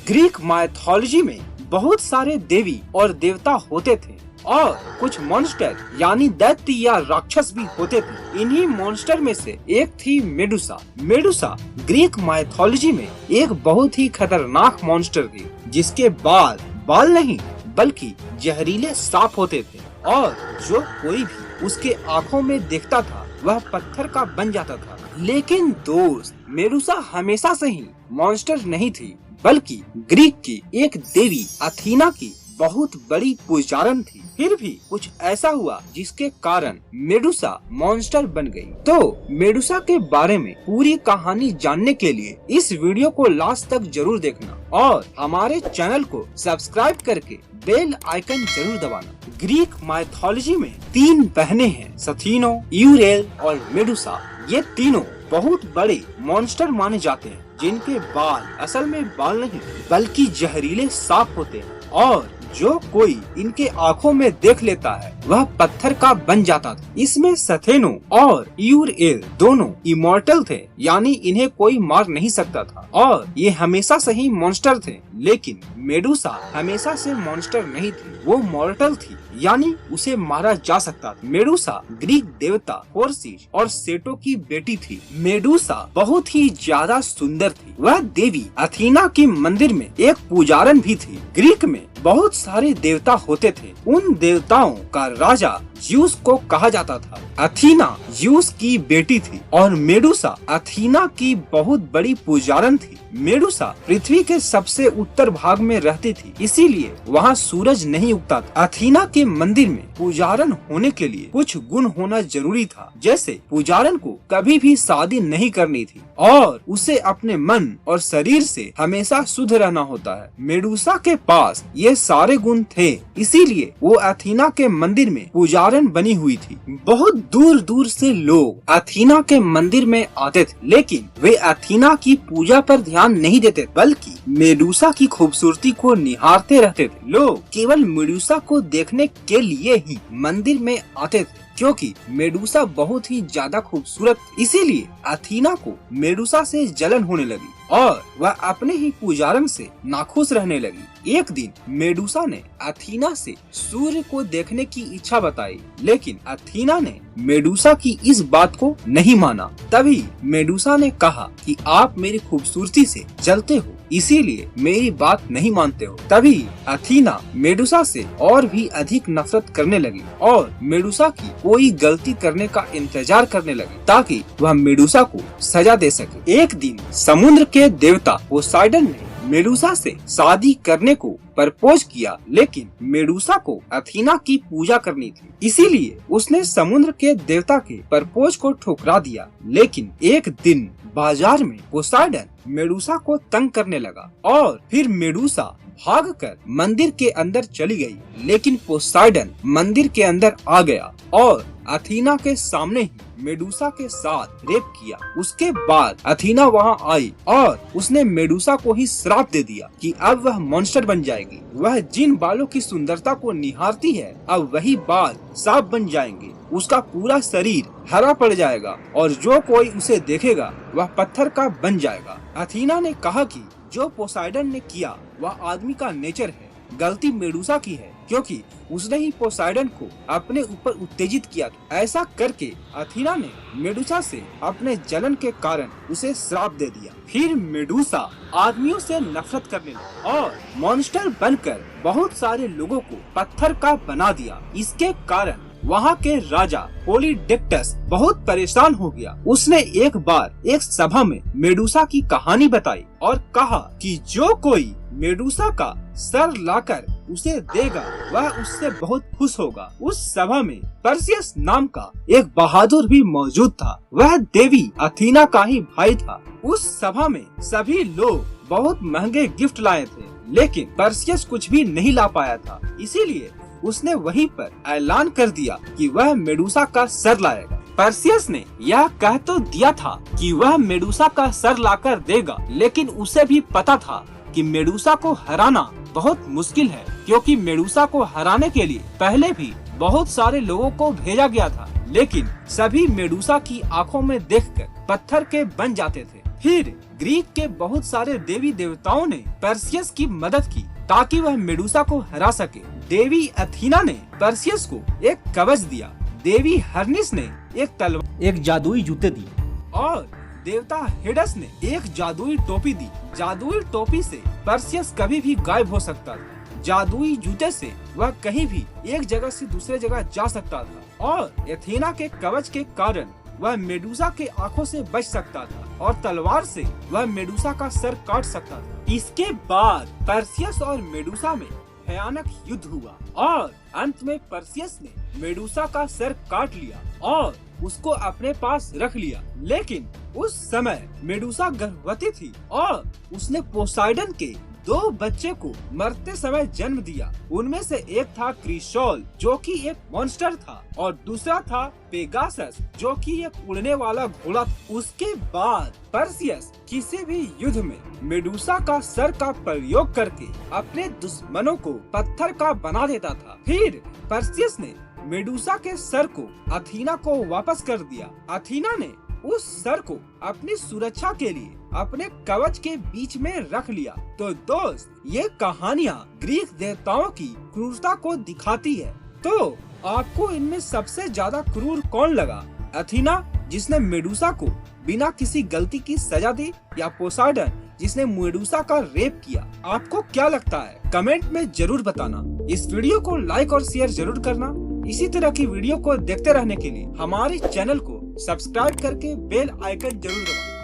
Greek mythology में बहुत सारे देवी और देवता होते थे और कुछ मॉन्स्टर यानी दैत्य या राक्षस भी होते थे। इन्हीं मॉन्स्टर में से एक थी मेडुसा। मेडुसा ग्रीक माइथोलॉजी में एक बहुत ही खतरनाक मॉन्स्टर थी, जिसके बाल नहीं बल्कि जहरीले सांप होते थे और जो कोई भी उसके आँखों में देखता था वह पत्थर का बन जाता था। लेकिन दोस्त, मेडुसा हमेशा से ही मॉन्स्टर नहीं थी, बल्कि ग्रीक की एक देवी अथीना की बहुत बड़ी पुजारन थी। फिर भी कुछ ऐसा हुआ जिसके कारण मेडुसा मॉन्स्टर बन गई। तो मेडुसा के बारे में पूरी कहानी जानने के लिए इस वीडियो को लास्ट तक जरूर देखना और हमारे चैनल को सब्सक्राइब करके बेल आइकन जरूर दबाना। ग्रीक माइथोलॉजी में 3 बहनें हैं, सथीनो, यूरेल और मेडुसा। ये तीनों बहुत बड़े मॉन्स्टर माने जाते हैं, जिनके बाल असल में बाल नहीं बल्कि जहरीले सांप होते हैं और जो कोई इनके आँखों में देख लेता है वह पत्थर का बन जाता था। इसमें सथेनो और यूरेल दोनों इमॉर्टल थे, यानी इन्हें कोई मार नहीं सकता था और ये हमेशा से ही मॉन्स्टर थे। लेकिन मेडुसा हमेशा से मॉन्स्टर नहीं थी, वो मॉर्टल थी, यानी उसे मारा जा सकता था। मेडुसा ग्रीक देवता होर्सिस और सेटो की बेटी थी। मेडुसा बहुत ही ज्यादा सुंदर थी। वह देवी अथीना की मंदिर में एक पुजारन भी थी। ग्रीक में बहुत सारे देवता होते थे। उन देवताओं का राजा ज्यूस को कहा जाता था। अथीना ज्यूस की बेटी थी और मेडुसा अथीना की बहुत बड़ी पुजारन थी। मेडुसा पृथ्वी के सबसे उत्तर भाग में रहती थी, इसीलिए वहाँ सूरज नहीं उगता था। अथीना के मंदिर में पुजारन होने के लिए कुछ गुण होना जरूरी था, जैसे पुजारन को कभी भी शादी नहीं करनी थी और उसे अपने मन और शरीर से हमेशा शुद्ध रहना होता है। मेडुसा के पास ये सारे गुण थे, इसीलिए वो अथीना के मंदिर में पुजारन बनी हुई थी। बहुत दूर दूर से लोग अथीना के मंदिर में आते थे, लेकिन वे अथीना की पूजा पर ध्यान नहीं देते, बल्कि मेडुसा की खूबसूरती को निहारते रहते थे। लोग केवल मेडुसा को देखने के लिए ही मंदिर में आते थे, क्योंकि मेडुसा बहुत ही ज्यादा खूबसूरत, इसीलिए अथीना को मेडुसा से जलन होने लगी और वह अपने ही पुजारन से नाखुश रहने लगी। एक दिन मेडुसा ने अथीना से सूर्य को देखने की इच्छा बताई, लेकिन अथीना ने मेडुसा की इस बात को नहीं माना। तभी मेडुसा ने कहा कि आप मेरी खूबसूरती से जलते हो, इसीलिए मेरी बात नहीं मानते हो। तभी अथीना मेडुसा से और भी अधिक नफरत करने लगी और मेडुसा की कोई गलती करने का इंतजार करने लगी ताकि वह मेडुसा को सजा दे सके। एक दिन समुद्र के देवता पोसाइडन ने मेडुसा से शादी करने को प्रपोज किया, लेकिन मेडुसा को अथीना की पूजा करनी थी, इसीलिए उसने समुद्र के देवता के प्रपोज को ठुकरा दिया। लेकिन एक दिन बाजार में पोसाइडन मेडुसा को तंग करने लगा और फिर मेडुसा भागकर मंदिर के अंदर चली गई, लेकिन पोसाइडन मंदिर के अंदर आ गया और अथीना के सामने ही मेडुसा के साथ रेप किया। उसके बाद अथीना वहां आई और उसने मेडुसा को ही श्राप दे दिया कि अब वह मॉन्स्टर बन जाएगी। वह जिन बालों की सुंदरता को निहारती है, अब वही बाल सांप बन जाएंगे। उसका पूरा शरीर हरा पड़ जाएगा और जो कोई उसे देखेगा वह पत्थर का बन जाएगा। अथीना ने कहा कि जो पोसाइडन ने किया वह आदमी का नेचर है, गलती मेडुसा की है, क्योंकि उसने ही पोसाइडन को अपने ऊपर उत्तेजित किया था। ऐसा करके अथीना ने मेडुसा से अपने जलन के कारण उसे श्राप दे दिया। फिर मेडुसा आदमियों से नफरत करने लगी और मॉन्स्टर बनकर बहुत सारे लोगों को पत्थर का बना दिया। इसके कारण वहाँ के राजा पोलीडेक्टस बहुत परेशान हो गया। उसने एक बार एक सभा में मेडुसा की कहानी बताई और कहा कि जो कोई मेडुसा का सर लाकर उसे देगा वह उससे बहुत खुश होगा। उस सभा में पर्सियस नाम का एक बहादुर भी मौजूद था। वह देवी अथीना का ही भाई था। उस सभा में सभी लोग बहुत महंगे गिफ्ट लाए थे, लेकिन पर्सियस कुछ भी नहीं ला पाया था, इसीलिए उसने वहीं पर ऐलान कर दिया कि वह मेडुसा का सर लाएगा। पर्सियस ने यह कह तो दिया था कि वह मेडुसा का सर लाकर देगा, लेकिन उसे भी पता था कि मेडुसा को हराना बहुत मुश्किल है, क्योंकि मेडुसा को हराने के लिए पहले भी बहुत सारे लोगों को भेजा गया था, लेकिन सभी मेडुसा की आंखों में देखकर पत्थर के बन जाते थे। फिर ग्रीक के बहुत सारे देवी देवताओं ने पर्सियस की मदद की ताकि वह मेडुसा को हरा सके। देवी अथीना ने पर्सियस को एक कवच दिया, देवी हर्निस ने एक तलवार, एक जादुई जूते दिए और देवता हेडस ने एक जादुई टोपी दी। जादुई टोपी से पर्सियस कभी भी गायब हो सकता था। जादुई जूते से वह कहीं भी एक जगह से दूसरे जगह जा सकता था और एथेना के कवच के कारण वह मेडुसा के आंखों से बच सकता था और तलवार से वह मेडुसा का सर काट सकता था। इसके बाद पर्सियस और मेडुसा में भयानक युद्ध हुआ और अंत में पर्सियस ने मेडुसा का सर काट लिया और उसको अपने पास रख लिया। लेकिन उस समय मेडुसा गर्भवती थी और उसने पोसाइडन के 2 बच्चे को मरते समय जन्म दिया। उनमें से एक था क्रिसोल जो कि एक मॉन्स्टर था और दूसरा था पेगासस जो कि एक उड़ने वाला घोड़ा था। उसके बाद पर्सियस किसी भी युद्ध में मेडुसा का सर का प्रयोग करके अपने दुश्मनों को पत्थर का बना देता था। फिर पर्सियस ने मेडुसा के सर को अथीना को वापस कर दिया। अथीना ने उस सर को अपनी सुरक्षा के लिए अपने कवच के बीच में रख लिया। तो दोस्त, ये कहानियाँ ग्रीक देवताओं की क्रूरता को दिखाती है। तो आपको इनमें सबसे ज्यादा क्रूर कौन लगा? अथीना जिसने मेडुसा को बिना किसी गलती की सजा दी या पोसाइडन जिसने मेडुसा का रेप किया? आपको क्या लगता है? कमेंट में जरूर बताना। इस वीडियो को लाइक और शेयर जरूर करना। इसी तरह की वीडियो को देखते रहने के लिए हमारे चैनल को सब्सक्राइब करके बेल आइकन जरूर दबाएं।